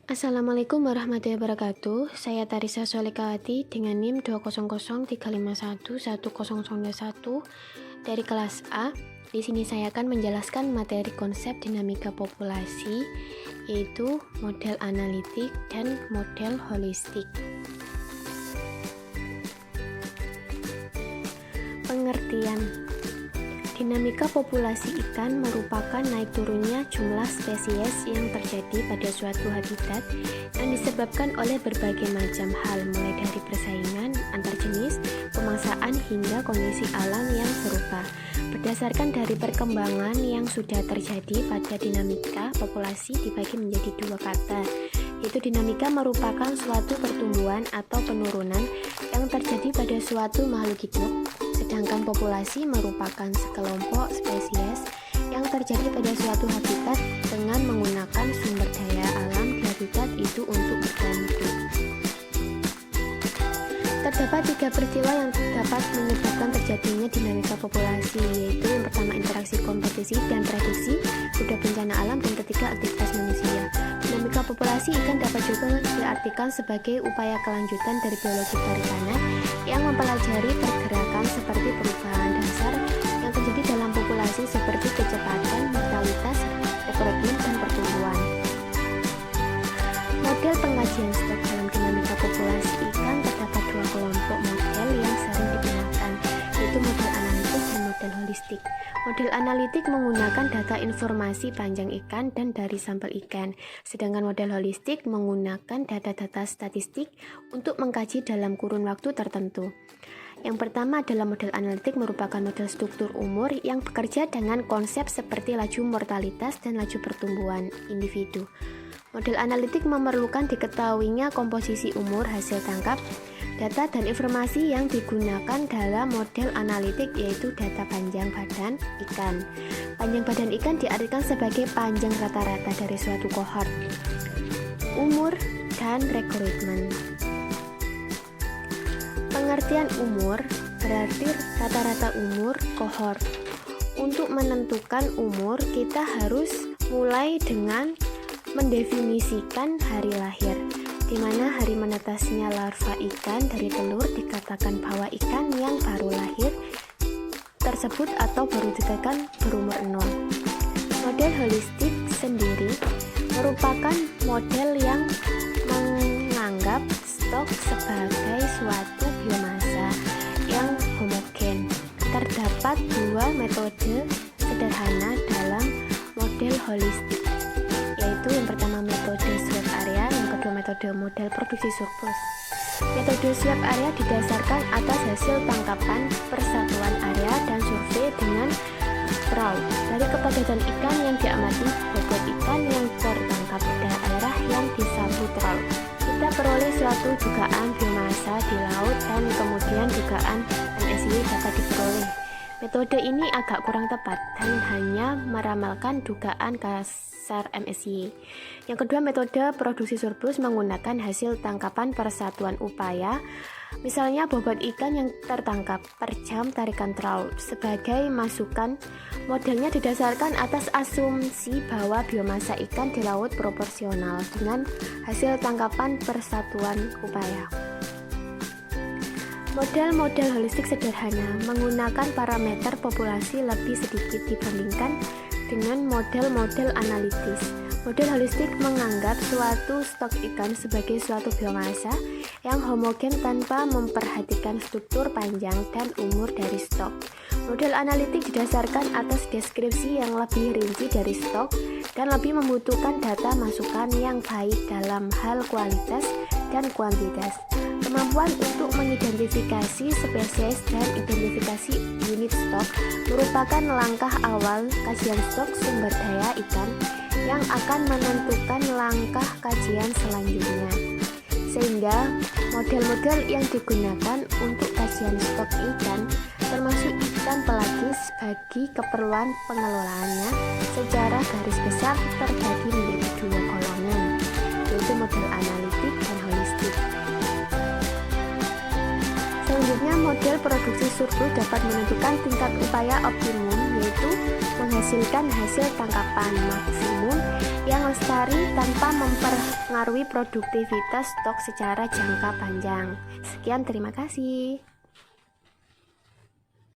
Assalamualaikum warahmatullahi wabarakatuh. Saya Tarisa Solikawati dengan NIM 20035110001 dari kelas A. Di sini saya akan menjelaskan materi konsep dinamika populasi, yaitu model analitik dan model holistik. Pengertian: dinamika populasi ikan merupakan naik turunnya jumlah spesies yang terjadi pada suatu habitat yang disebabkan oleh berbagai macam hal, mulai dari persaingan antar jenis, pemaksaan, hingga kondisi alam yang serupa. Berdasarkan dari perkembangan yang sudah terjadi pada dinamika populasi dibagi menjadi dua kata, yaitu dinamika merupakan suatu pertumbuhan atau penurunan yang terjadi pada suatu makhluk hidup, sedangkan populasi merupakan sekelompok spesies yang terjadi pada suatu habitat dengan menggunakan sumber daya alam di habitat itu untuk bertahan hidup. Terdapat tiga peristiwa yang dapat menyebabkan terjadinya dinamika populasi, yaitu yang pertama interaksi kompetisi dan prediksi, kedua bencana alam, dan ketiga aktivitas manusia. Dinamika populasi ikan dapat juga diartikan sebagai upaya kelanjutan dari biologi perikanan yang mempelajari pergerakan seperti perubahan dasar yang terjadi dalam populasi seperti kecepatan, mortalitas, rekrutmen, dan pertumbuhan. Model pengajian stok dalam dinamika populasi ikan terdapat dua kelompok model yang sering digunakan, yaitu model analitik dan model holistik. Model analitik menggunakan data informasi panjang ikan dan dari sampel ikan, sedangkan model holistik menggunakan data-data statistik untuk mengkaji dalam kurun waktu tertentu. Yang pertama adalah model analitik, merupakan model struktur umur yang bekerja dengan konsep seperti laju mortalitas dan laju pertumbuhan individu. Model analitik memerlukan diketahuinya komposisi umur hasil tangkap. Data dan informasi yang digunakan dalam model analitik yaitu data panjang badan ikan. Panjang badan ikan diartikan sebagai panjang rata-rata dari suatu kohort, umur, dan rekrutmen. Pengertian umur berarti rata-rata umur kohort. Untuk menentukan umur, kita harus mulai dengan mendefinisikan hari lahir, di mana hari menetasnya larva ikan dari telur dikatakan bahwa ikan yang baru lahir tersebut atau baru ditekan berumur 0. Model holistik sendiri merupakan model yang menganggap stok sebagai suatu biomasa yang homogen. Terdapat dua metode sederhana dalam model holistik, yaitu yang pertama metode swab area, yang kedua metode model produksi surplus. Metode swab area didasarkan atas hasil tangkapan persatuan area dan survei dengan trawl dari kepadatan ikan yang diamati, bobot ikan yang tertangkap daerah yang disapu trawl. Kita peroleh suatu dugaan biomasa di laut dan kemudian dugaan MSY dapat diperoleh. Metode ini agak kurang tepat dan hanya meramalkan dugaan kasar MSY. Yang kedua, metode produksi surplus menggunakan hasil tangkapan persatuan upaya, misalnya bobot ikan yang tertangkap per jam tarikan trawl sebagai masukan. Modelnya didasarkan atas asumsi bahwa biomasa ikan di laut proporsional dengan hasil tangkapan persatuan upaya. Model-model holistik sederhana menggunakan parameter populasi lebih sedikit dibandingkan dengan model-model analitis. Model holistik menganggap suatu stok ikan sebagai suatu biomasa yang homogen tanpa memperhatikan struktur panjang dan umur dari stok. Model analitik didasarkan atas deskripsi yang lebih rinci dari stok dan lebih membutuhkan data masukan yang baik dalam hal kualitas dan kuantitas. Kemampuan untuk mengidentifikasi spesies dan identifikasi unit stok merupakan langkah awal kajian stok sumber daya ikan yang akan menentukan langkah kajian selanjutnya. Sehingga model-model yang digunakan untuk kajian stok ikan termasuk ikan pelagis bagi keperluan pengelolaannya secara garis besar terbagi menjadi dua golongan, yaitu model analitik dan holistik. Selanjutnya, model produksi surplus dapat menentukan tingkat upaya optimum, yaitu menghasilkan hasil tangkapan maksimum yang lestari tanpa mempengaruhi produktivitas stok secara jangka panjang. Sekian, terima kasih.